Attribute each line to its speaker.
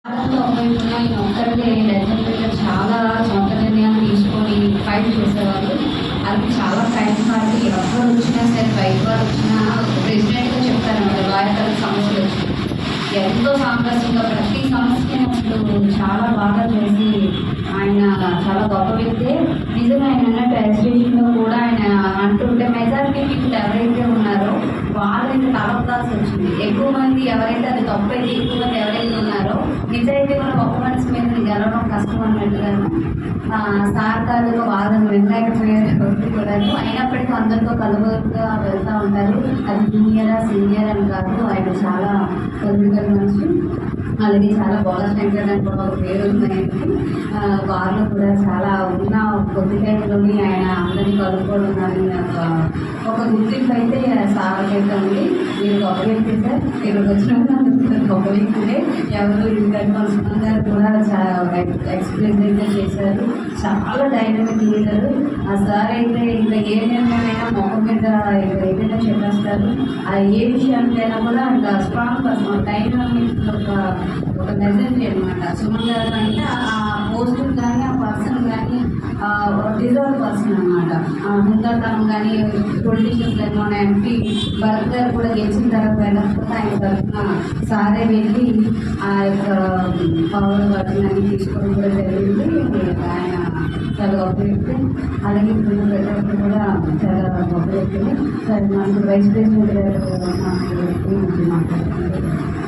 Speaker 1: వారంలో ఒకవైపున ఆయన ఒక్కరిదే లెజెండరీగా చాలా సొంత నిర్ణయాలు తీసుకొని ఫైట్ చేసేవాళ్ళు. అది చాలా కైండ్ హార్ట్. ఎవరు వచ్చినా సరే బయట వారు వచ్చినా ప్రెసిడెంట్గా చెప్తారన్నమాట. లాయర్ల సమస్యలు వచ్చి ఎంతో సామరస్యంగా ప్రతి సమస్యని అసలు చాలా బాగా చేసి ఆయన చాలా గొప్ప వ్యక్తే. నిజంగా ఆయన అన్నట్టు అసోసియేషన్లో కూడా ఆయన అంటుంటే మెజారిటీ పీపుల్ ఎవరైతే ఉన్నారో వాళ్ళైతే తలపడాల్సి వచ్చింది. ఎక్కువ మంది ఎవరైతే అది తప్పు అయితే ఎక్కువ మంది ఎవరైతే ఉన్నారో నిజాయితీ కూడా గొప్ప మనిషి మీద గెలవడం కష్టం అన్నట్టుగాను సార్థాలుగా వాదన వినలేకపోయారు కూడా. అయినప్పటికీ అందరితో కలుగుగా వెళ్తూ ఉంటారు. అది జూనియరా సీనియర్ అని కాదు, ఆయన చాలా పొలిటికల్ మనిషి. అలాగే చాలా బోలశంకర్ అని కూడా ఒక పేరు ఉంది. వారిలో కూడా చాలా ఉన్న కొద్ది టైంలోని ఆయన అందరినీ కలుపుకోవడం కానీ ఒక గుర్తింపు అయితే సాగైతే ఉంది. మీరు గొప్ప వ్యక్తి సార్, ఇక్కడికి వచ్చిన గొప్ప వ్యక్తులే. ఎవరు ఇంకా సుమన్ గారు కూడా చాలా ఎక్స్ప్రెసివ్గా చేశారు. చాలా డైనమిక్ లీడరు. ఆ సార్ అయితే ఇంకా ఏ నిర్ణయమైనా మొహం మీద ఏదైనా చెప్పేస్తారు. ఏ విషయానికైనా కూడా ఇంకా స్ట్రాంగ్ పర్సన్ డైనమిక్ ఒక లెజెండరీ అనమాట. సుమన్ గారు అంటే ఆ పోస్ట్ కానీ ఆ పర్సన్ కానీ డిజర్వ్ పర్సన్ అనమాట. హుందాతనం కానీ పొలిటీషియన్స్ కానీ మన ఎంపీ భరత్ గారు కూడా గెలిచిన తర్వాత వెళ్ళకపోతే ఆయన తరఫున సారే వెళ్ళి ఆ యొక్క పవర్ బట్టన్ అన్ని తీసుకోవడం కూడా జరిగింది. ఆయన చాలా గొప్ప వ్యక్తి. అలాగే ఇప్పుడు ప్రతి ఒక్కరు కూడా చాలా గొప్ప వ్యక్తులు. సరే మనకు వైస్ ప్రెసిడెంట్ గారు మాట్లాడుతున్నారు.